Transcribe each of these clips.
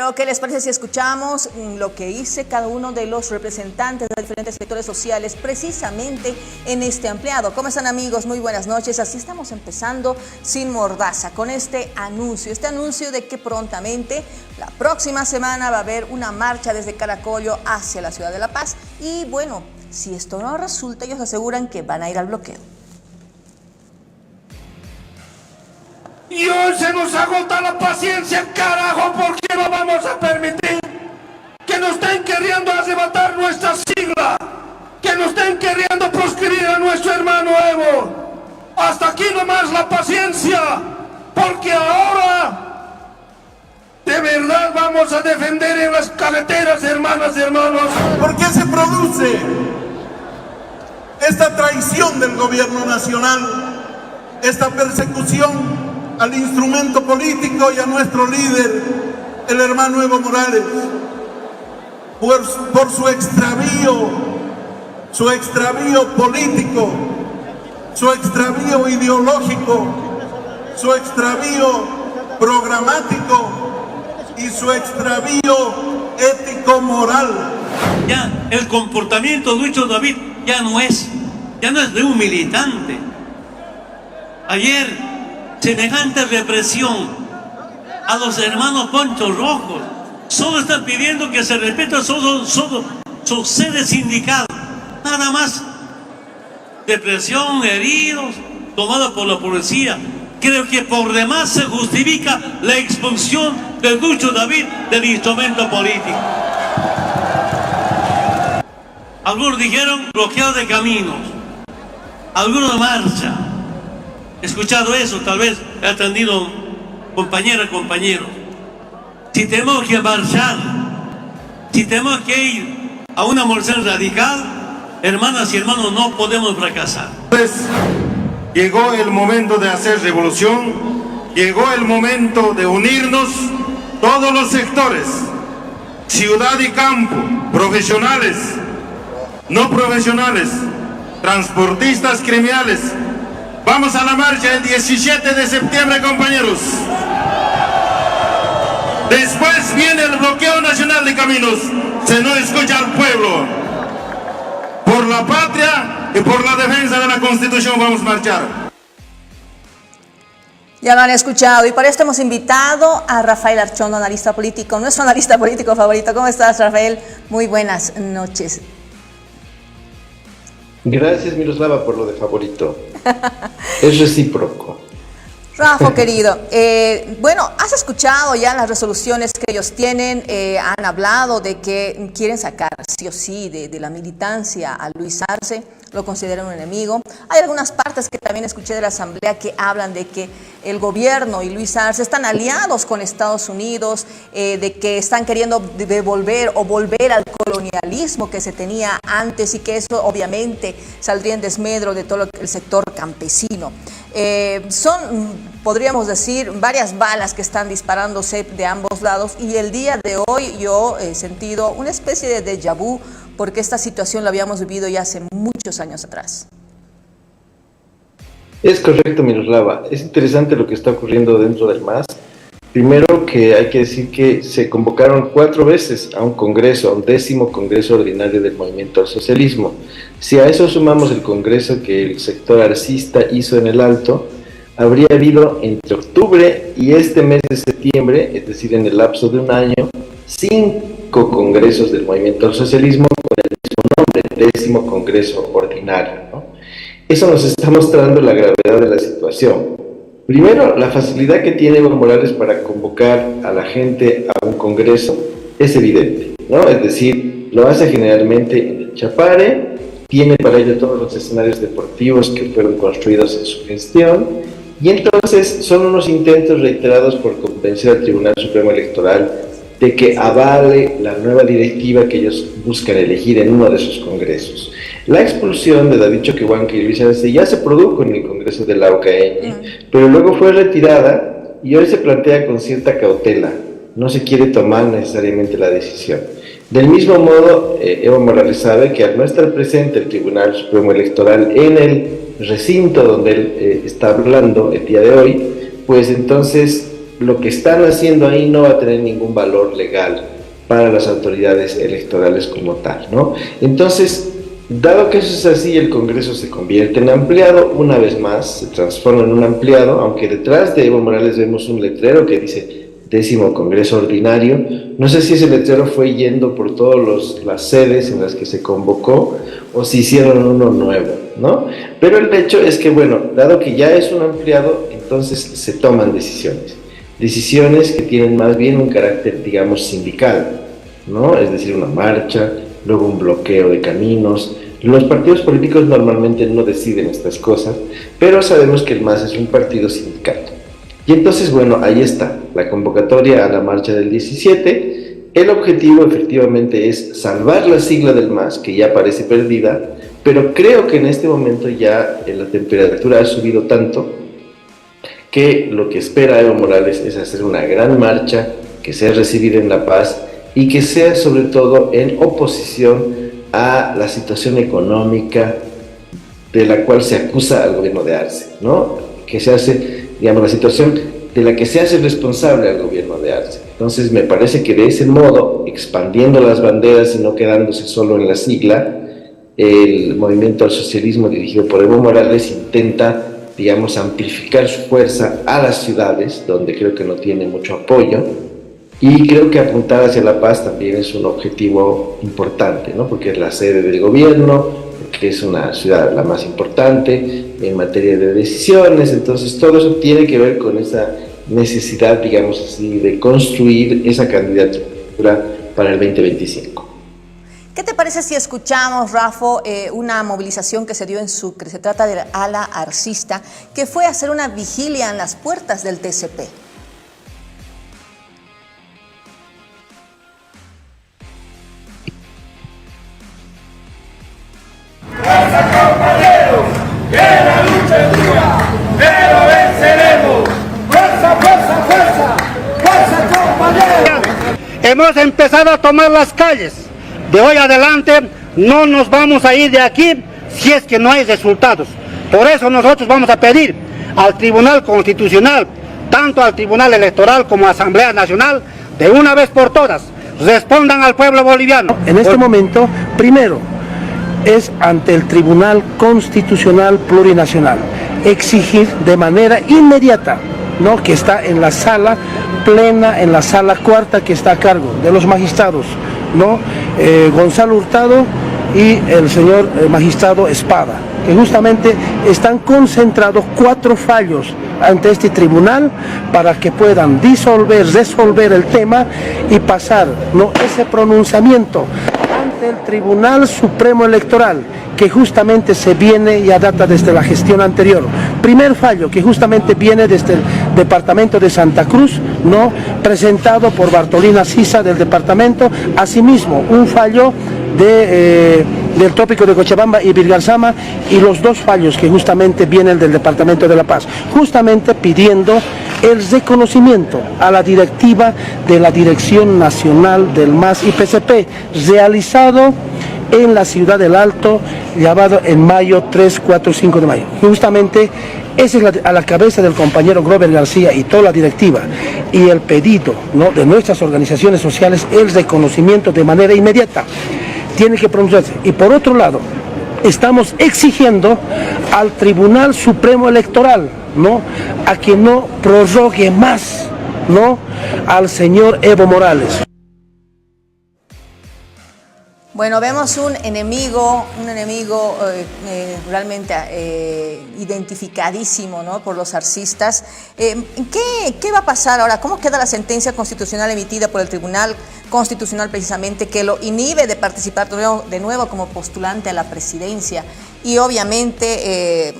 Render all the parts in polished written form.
Pero, ¿qué les parece si escuchamos lo que dice cada uno de los representantes de diferentes sectores sociales precisamente en este ampliado? ¿Cómo están, amigos? Muy buenas noches. Así estamos empezando sin mordaza con este anuncio de que prontamente, la próxima semana, va a haber una marcha desde Caracollo hacia la ciudad de La Paz. Y bueno, si esto no resulta, ellos aseguran que van a ir al bloqueo. Y hoy se nos agota la paciencia, carajo, porque no vamos a permitir que nos estén queriendo arrebatar nuestra sigla, que nos estén queriendo proscribir a nuestro hermano Evo. Hasta aquí nomás la paciencia, porque ahora de verdad vamos a defender en las carreteras, hermanas y hermanos. ¿Por qué se produce esta traición del gobierno nacional, esta persecución al instrumento político y a nuestro líder, el hermano Evo Morales, por su extravío político, su extravío ideológico, su extravío programático y su extravío ético-moral? Ya el comportamiento de Lucho David ya no es de un militante. Ayer, semejante represión a los hermanos Ponchos Rojos, solo están pidiendo que se respete solo sus sedes sindicales, nada más. Represión, heridos, tomados por la policía. Creo que por demás se justifica la expulsión de Lucho David del instrumento político. Algunos dijeron bloqueo de caminos, algunos marcha. He escuchado eso, tal vez he atendido compañeras, compañeros. Si tenemos que marchar, si tenemos que ir a una movilización radical, hermanas y hermanos, no podemos fracasar. Pues llegó el momento de hacer revolución, llegó el momento de unirnos todos los sectores, ciudad y campo, profesionales, no profesionales, transportistas, criminales. Vamos a la marcha el 17 de septiembre, compañeros. Después viene el bloqueo nacional de caminos. Se no escucha al pueblo. Por la patria y por la defensa de la Constitución vamos a marchar. Ya lo han escuchado y para esto hemos invitado a Rafael Archondo, analista político, nuestro analista político favorito. ¿Cómo estás, Rafael? Muy buenas noches. Gracias, Miroslava, por lo de favorito. Es recíproco. Rafa, querido, bueno, has escuchado ya las resoluciones que ellos tienen, han hablado de que quieren sacar sí o sí de la militancia a Luis Arce, lo consideran un enemigo. Hay algunas partes que también escuché de la asamblea que hablan de que el gobierno y Luis Arce están aliados con Estados Unidos, de que están queriendo devolver o volver al colonialismo que se tenía antes y que eso obviamente saldría en desmedro de todo el sector campesino. Son, podríamos decir, varias balas que están disparándose de ambos lados y el día de hoy yo he sentido una especie de déjà vu porque esta situación la habíamos vivido ya hace muchos años atrás. Es correcto, Miroslava. Es interesante lo que está ocurriendo dentro del MAS. Primero que hay que decir que se convocaron 4 veces a un congreso, a un 10º congreso ordinario del movimiento al socialismo. Si a eso sumamos el congreso que el sector arcista hizo en el Alto, habría habido entre octubre y este mes de septiembre, es decir, en el lapso de un año, 5 congresos del movimiento al socialismo con el mismo nombre, 10º congreso ordinario, ¿no? Eso nos está mostrando la gravedad de la situación. Primero, la facilidad que tiene Evo Morales para convocar a la gente a un congreso es evidente, ¿no? Es decir, lo hace generalmente en el Chapare, tiene para ello todos los escenarios deportivos que fueron construidos en su gestión, y entonces son unos intentos reiterados por convencer al Tribunal Supremo Electoral de que avale la nueva directiva que ellos buscan elegir en uno de sus congresos. La expulsión de David Choquehuanca y Luis Arce ya se produjo en el Congreso de la UCAE, pero luego fue retirada y hoy se plantea con cierta cautela. No se quiere tomar necesariamente la decisión. Del mismo modo, Evo Morales sabe que al no estar presente el Tribunal Supremo Electoral en el recinto donde él está hablando el día de hoy, pues entonces lo que están haciendo ahí no va a tener ningún valor legal para las autoridades electorales como tal, ¿no? Entonces, dado que eso es así, el Congreso se convierte en ampliado, una vez más, se transforma en un ampliado, aunque detrás de Evo Morales vemos un letrero que dice 10º Congreso Ordinario. No sé si ese letrero fue yendo por todas las sedes en las que se convocó o si hicieron uno nuevo, ¿no? Pero el hecho es que, bueno, dado que ya es un ampliado, entonces se toman decisiones que tienen más bien un carácter, digamos, sindical, ¿no? Es decir, una marcha, luego un bloqueo de caminos. Los partidos políticos normalmente no deciden estas cosas, pero sabemos que el MAS es un partido sindical. Y entonces, bueno, ahí está, la convocatoria a la marcha del 17. El objetivo efectivamente es salvar la sigla del MAS, que ya parece perdida, pero creo que en este momento ya la temperatura ha subido tanto que lo que espera Evo Morales es hacer una gran marcha, que sea recibida en La Paz y que sea sobre todo en oposición a la situación económica de la cual se acusa al gobierno de Arce, ¿no? Que se hace, digamos, la situación de la que se hace responsable al gobierno de Arce. Entonces me parece que de ese modo, expandiendo las banderas y no quedándose solo en la sigla, el movimiento al socialismo dirigido por Evo Morales intenta, digamos, amplificar su fuerza a las ciudades, donde creo que no tiene mucho apoyo, y creo que apuntar hacia La Paz también es un objetivo importante, ¿no? Porque es la sede del gobierno, porque es una ciudad la más importante en materia de decisiones, entonces todo eso tiene que ver con esa necesidad, digamos así, de construir esa candidatura para el 2025. ¿Qué te parece si escuchamos, Rafa, una movilización que se dio en Sucre? Se trata del ala arcista, que fue a hacer una vigilia en las puertas del TCP. ¡Fuerza, compañeros! ¡Que la lucha es dura! ¡Pero venceremos! ¡Fuerza, fuerza, fuerza! ¡Fuerza, compañeros! Hemos empezado a tomar las calles. De hoy adelante no nos vamos a ir de aquí si es que no hay resultados. Por eso nosotros vamos a pedir al Tribunal Constitucional, tanto al Tribunal Electoral como a Asamblea Nacional, de una vez por todas, respondan al pueblo boliviano. En este momento, primero, es ante el Tribunal Constitucional Plurinacional exigir de manera inmediata, ¿no?, que está en la sala plena, en la sala cuarta que está a cargo de los magistrados, ¿no?, Gonzalo Hurtado y el señor magistrado Espada, que justamente están concentrados 4 fallos ante este tribunal para que puedan resolver el tema y pasar, ¿no?, ese pronunciamiento ante el Tribunal Supremo Electoral, que justamente se viene, ya data desde la gestión anterior. Primer fallo que justamente viene desde el departamento de Santa Cruz, ¿no?, presentado por Bartolina Sisa del departamento. Asimismo, un fallo del tópico de Cochabamba y Virgarzama, y los 2 fallos que justamente vienen del departamento de La Paz, justamente pidiendo el reconocimiento a la directiva de la Dirección Nacional del MAS y PCP, realizado en la ciudad del Alto, llamado en mayo 3, 4, 5 de mayo. Justamente esa es a la cabeza del compañero Grover García y toda la directiva, y el pedido, ¿no?, de nuestras organizaciones sociales, el reconocimiento de manera inmediata. Tiene que pronunciarse. Y por otro lado, estamos exigiendo al Tribunal Supremo Electoral, ¿no?, a que no prorrogue más, ¿no?, al señor Evo Morales. Bueno, vemos un enemigo realmente identificadísimo, ¿no?, por los arcistas. ¿Qué va a pasar ahora? ¿Cómo queda la sentencia constitucional emitida por el Tribunal Constitucional precisamente, que lo inhibe de participar de nuevo como postulante a la presidencia? Y obviamente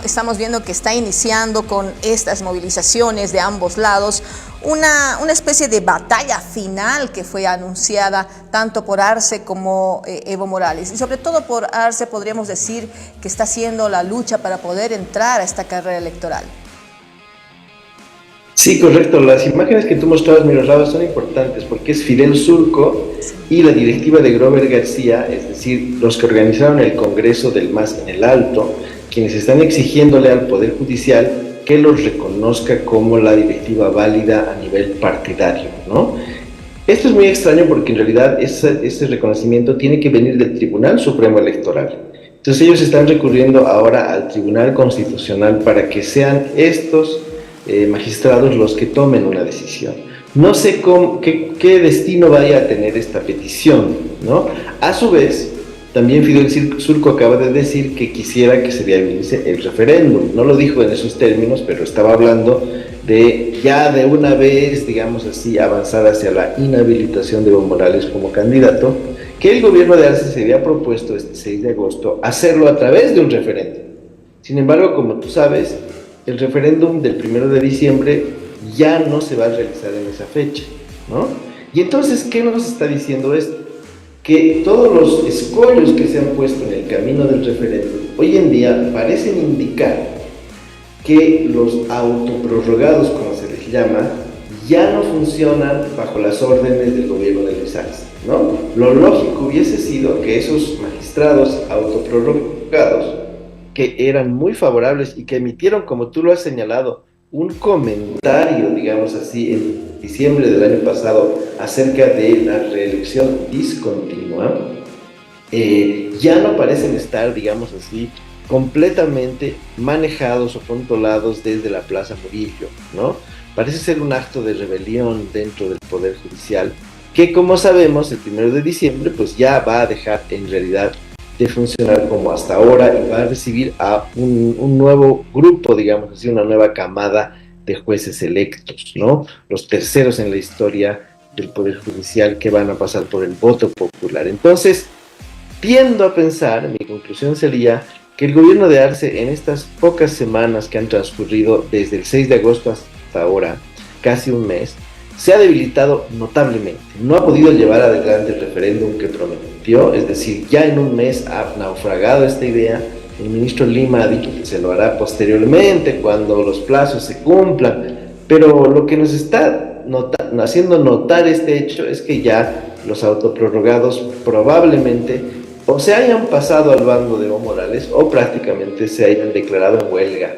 estamos viendo que está iniciando con estas movilizaciones de ambos lados una especie de batalla final que fue anunciada tanto por Arce como Evo Morales. Y sobre todo por Arce podríamos decir que está haciendo la lucha para poder entrar a esta carrera electoral. Sí, correcto. Las imágenes que tú mostrabas, Miroslava, son importantes porque es Fidel Surco y la directiva de Grover García, es decir, los que organizaron el Congreso del MAS en el Alto, quienes están exigiéndole al Poder Judicial que los reconozca como la directiva válida a nivel partidario, ¿no? Esto es muy extraño porque en realidad ese reconocimiento tiene que venir del Tribunal Supremo Electoral. Entonces ellos están recurriendo ahora al Tribunal Constitucional para que sean estos magistrados los que tomen una decisión. No sé qué destino vaya a tener esta petición, ¿no? A su vez, también Fidel Zurco acaba de decir que quisiera que se viabilice el referéndum. No lo dijo en esos términos, pero estaba hablando de ya de una vez, digamos así, avanzar hacia la inhabilitación de Evo Morales como candidato, que el gobierno de Arce se había propuesto este 6 de agosto hacerlo a través de un referéndum. Sin embargo, como tú sabes, el referéndum del 1 de diciembre ya no se va a realizar en esa fecha, ¿no? Y entonces, ¿qué nos está diciendo esto? Que todos los escollos que se han puesto en el camino del referéndum hoy en día parecen indicar que los autoprorrogados, como se les llama, ya no funcionan bajo las órdenes del gobierno de Luis Arce, ¿no? Lo lógico hubiese sido que esos magistrados autoprorrogados, que eran muy favorables y que emitieron, como tú lo has señalado, un comentario, digamos así, en diciembre del año pasado acerca de la reelección discontinua, ya no parecen estar, digamos así, completamente manejados o controlados desde la Plaza Murillo, ¿no? Parece ser un acto de rebelión dentro del Poder Judicial, que como sabemos, el 1 de diciembre, pues ya va a dejar en realidad de funcionar como hasta ahora y va a recibir a un nuevo grupo, digamos así, una nueva camada de jueces electos, ¿no? Los terceros en la historia del Poder Judicial que van a pasar por el voto popular. Entonces, tiendo a pensar, mi conclusión sería que el gobierno de Arce en estas pocas semanas que han transcurrido desde el 6 de agosto hasta ahora, casi un mes, se ha debilitado notablemente. No ha podido llevar adelante el referéndum que prometió, es decir, ya en un mes ha naufragado esta idea. El ministro Lima ha dicho que se lo hará posteriormente, cuando los plazos se cumplan, pero lo que nos está haciendo notar este hecho es que ya los autoprorrogados probablemente o se hayan pasado al bando de Evo Morales o prácticamente se hayan declarado en huelga.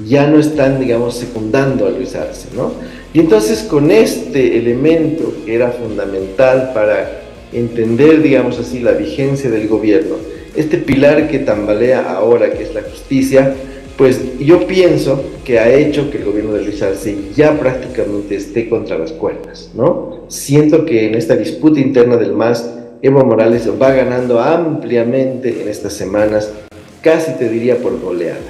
Ya no están, digamos, secundando a Luis Arce, ¿no? Y entonces con este elemento que era fundamental para entender, digamos así, la vigencia del gobierno, este pilar que tambalea ahora, que es la justicia, pues yo pienso que ha hecho que el gobierno de Luis Arce ya prácticamente esté contra las cuerdas, ¿no? Siento que en esta disputa interna del MAS, Evo Morales va ganando ampliamente en estas semanas, casi te diría por goleada.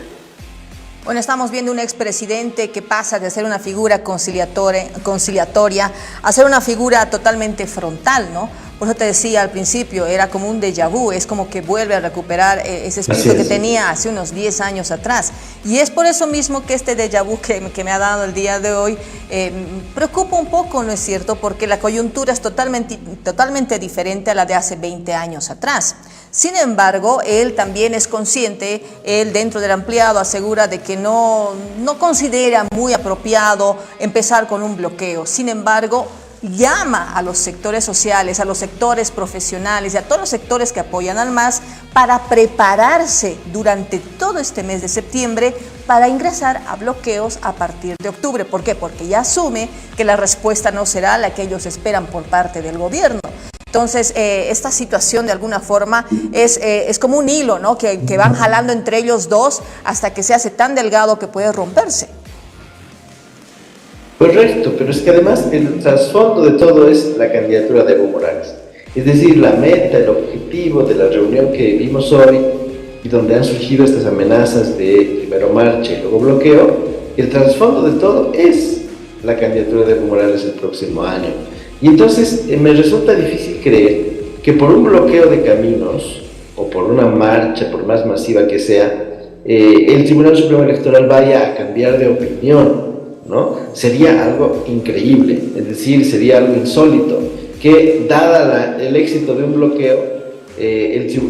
Bueno, estamos viendo un expresidente que pasa de ser una figura conciliatoria a ser una figura totalmente frontal, ¿no? Por eso te decía al principio, era como un déjà vu, es como que vuelve a recuperar ese espíritu que tenía hace unos 10 años atrás. Y es por eso mismo que este déjà vu que me ha dado el día de hoy preocupa un poco, ¿no es cierto? Porque la coyuntura es totalmente diferente a la de hace 20 años atrás. Sin embargo, él también es consciente, él dentro del ampliado asegura de que no considera muy apropiado empezar con un bloqueo. Sin embargo, llama a los sectores sociales, a los sectores profesionales y a todos los sectores que apoyan al MAS para prepararse durante todo este mes de septiembre para ingresar a bloqueos a partir de octubre. ¿Por qué? Porque ya asume que la respuesta no será la que ellos esperan por parte del gobierno. Entonces, esta situación de alguna forma es como un hilo, ¿no? que van jalando entre ellos dos hasta que se hace tan delgado que puede romperse. Correcto, pero es que además el trasfondo de todo es la candidatura de Evo Morales. Es decir, la meta, el objetivo de la reunión que vimos hoy y donde han surgido estas amenazas de primero marcha y luego bloqueo, el trasfondo de todo es la candidatura de Evo Morales el próximo año. Y entonces me resulta difícil creer que por un bloqueo de caminos o por una marcha, por más masiva que sea, el Tribunal Supremo Electoral vaya a cambiar de opinión, ¿no? Sería algo increíble, es decir, sería algo insólito, que dada el éxito de un bloqueo,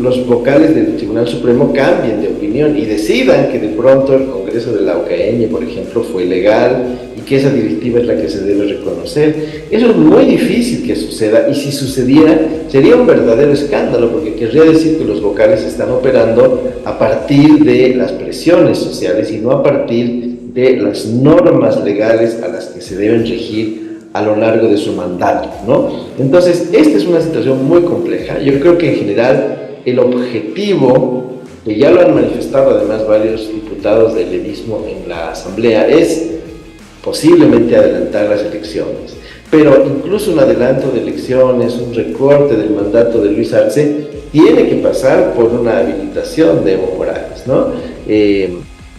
los vocales del Tribunal Supremo cambien de opinión y decidan que de pronto el Congreso de la OCAN, por ejemplo, fue legal y que esa directiva es la que se debe reconocer. Eso es muy difícil que suceda, y si sucediera sería un verdadero escándalo, porque querría decir que los vocales están operando a partir de las presiones sociales y no a partir de las normas legales a las que se deben regir a lo largo de su mandato, ¿no? Entonces, esta es una situación muy compleja. Yo creo que en general el objetivo, que ya lo han manifestado además varios diputados del levismo en la Asamblea, es posiblemente adelantar las elecciones. Pero incluso un adelanto de elecciones, un recorte del mandato de Luis Arce, tiene que pasar por una habilitación de Evo Morales, ¿no?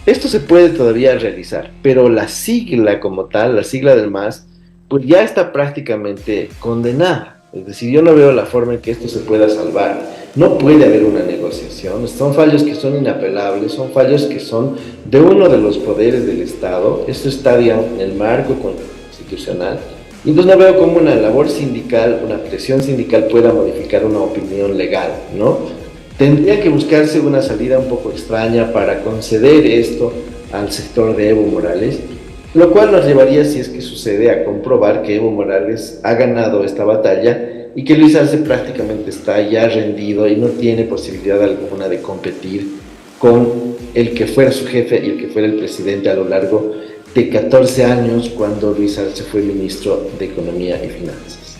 Esto se puede todavía realizar, pero la sigla como tal, la sigla del MAS, pues ya está prácticamente condenada. Es decir, yo no veo la forma en que esto se pueda salvar. No puede haber una negociación. Son fallos que son inapelables, son fallos que son de uno de los poderes del Estado. Esto está, digamos, en el marco constitucional. Y entonces no veo cómo una labor sindical, una presión sindical pueda modificar una opinión legal, ¿no? Tendría que buscarse una salida un poco extraña para conceder esto al sector de Evo Morales, lo cual nos llevaría, si es que sucede, a comprobar que Evo Morales ha ganado esta batalla y que Luis Arce prácticamente está ya rendido y no tiene posibilidad alguna de competir con el que fuera su jefe y el que fuera el presidente a lo largo de 14 años cuando Luis Arce fue ministro de Economía y Finanzas.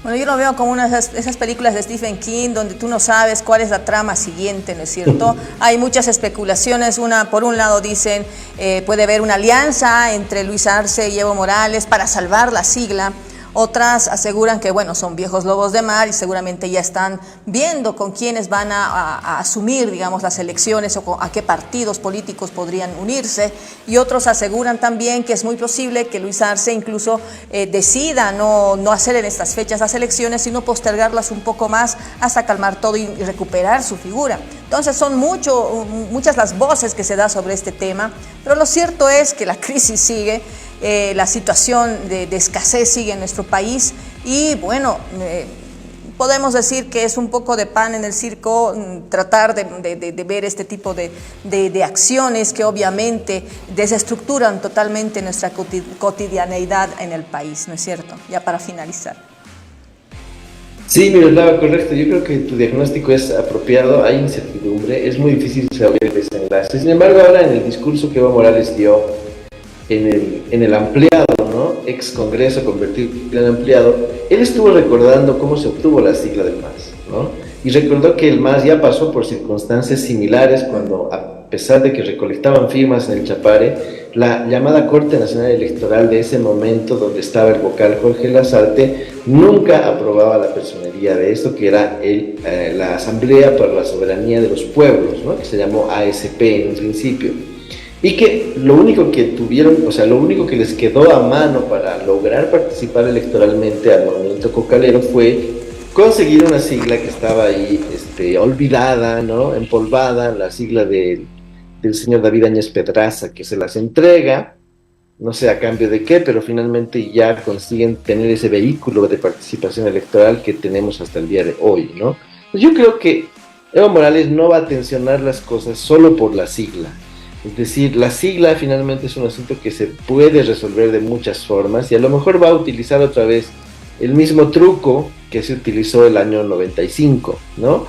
Bueno, yo lo veo como una de esas películas de Stephen King donde tú no sabes cuál es la trama siguiente, ¿no es cierto? Hay muchas especulaciones. Por un lado dicen puede haber una alianza entre Luis Arce y Evo Morales para salvar la sigla. Otras aseguran que, bueno, son viejos lobos de mar y seguramente ya están viendo con quiénes van a asumir, digamos, las elecciones o a qué partidos políticos podrían unirse. Y otros aseguran también que es muy posible que Luis Arce incluso decida no hacer en estas fechas las elecciones, sino postergarlas un poco más hasta calmar todo y recuperar su figura. Entonces son muchas las voces que se da sobre este tema, pero lo cierto es que la crisis sigue. La situación de escasez sigue en nuestro país y bueno, podemos decir que es un poco de pan en el circo tratar de ver este tipo de acciones que obviamente desestructuran totalmente nuestra cotidianeidad en el país, ¿no es cierto? Ya para finalizar. Sí, Miroslava, correcto. Yo creo que tu diagnóstico es apropiado, hay incertidumbre, es muy difícil saber el desenlace. Sin embargo, ahora en el discurso que Evo Morales dio en el ampliado, ¿no? Ex Congreso convertido en ampliado, él estuvo recordando cómo se obtuvo la sigla del MAS, ¿no? Y recordó que el MAS ya pasó por circunstancias similares cuando, a pesar de que recolectaban firmas en el Chapare, la llamada Corte Nacional Electoral de ese momento, donde estaba el vocal Jorge Lasarte, nunca aprobaba la personería de esto, que era la Asamblea para la Soberanía de los Pueblos, ¿no? Que se llamó ASP en un principio. Y que lo único que tuvieron, o sea, lo único que les quedó a mano para lograr participar electoralmente al movimiento cocalero fue conseguir una sigla que estaba ahí olvidada, ¿no? Empolvada, la sigla del señor David Áñez Pedraza, que se las entrega, no sé a cambio de qué, pero finalmente ya consiguen tener ese vehículo de participación electoral que tenemos hasta el día de hoy, ¿no? Pues yo creo que Evo Morales no va a tensionar las cosas solo por la sigla. Es decir, la sigla finalmente es un asunto que se puede resolver de muchas formas y a lo mejor va a utilizar otra vez el mismo truco que se utilizó el año 95, ¿no?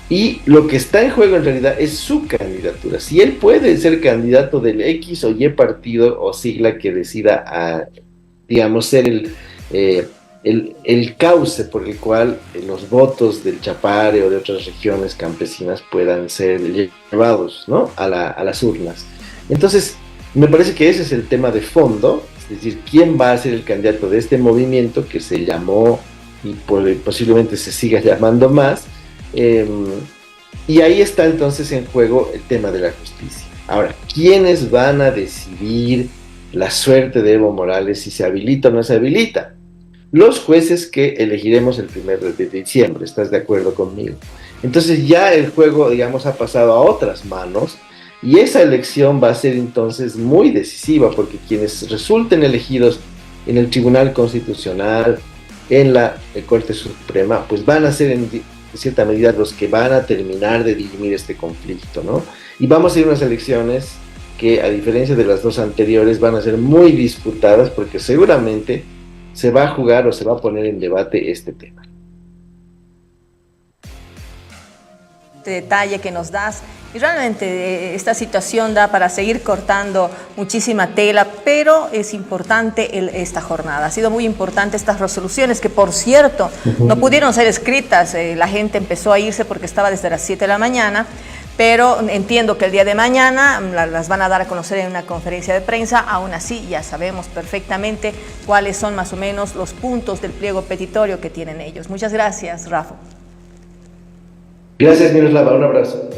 Y lo que está en juego en realidad es su candidatura. Si él puede ser candidato del X o Y partido o sigla que decida, digamos, ser el cauce por el cual los votos del Chapare o de otras regiones campesinas puedan ser llevados, ¿no? a las urnas. Entonces, me parece que ese es el tema de fondo, es decir, quién va a ser el candidato de este movimiento que se llamó y posiblemente se siga llamando más, y ahí está entonces en juego el tema de la justicia. Ahora, ¿quiénes van a decidir la suerte de Evo Morales si se habilita o no se habilita? Los jueces que elegiremos el 1 de diciembre, ¿estás de acuerdo conmigo? Entonces ya el juego, digamos, ha pasado a otras manos y esa elección va a ser entonces muy decisiva porque quienes resulten elegidos en el Tribunal Constitucional, en la Corte Suprema, pues van a ser en cierta medida los que van a terminar de dirimir este conflicto, ¿no? Y vamos a ir a unas elecciones que, a diferencia de las dos anteriores, van a ser muy disputadas porque seguramente se va a jugar o se va a poner en debate este tema. Este detalle que nos das Y realmente esta situación da para seguir cortando muchísima tela, pero es importante esta jornada. Ha sido muy importante estas resoluciones que, por cierto, no pudieron ser escritas. La gente empezó a irse porque estaba desde las 7 de la mañana, pero entiendo que el día de mañana las van a dar a conocer en una conferencia de prensa. Aún así, ya sabemos perfectamente cuáles son más o menos los puntos del pliego petitorio que tienen ellos. Muchas gracias, Rafa. Gracias, Miroslava. Un abrazo.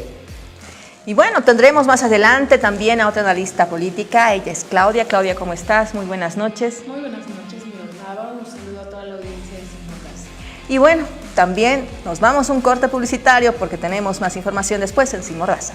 Y bueno, tendremos más adelante también a otra analista política. Ella es Claudia. Claudia, ¿cómo estás? Muy buenas noches. Muy buenas noches, Miroslava. Un saludo a toda la audiencia de Simorraza. Y bueno, también nos vamos a un corte publicitario porque tenemos más información después en Simorraza.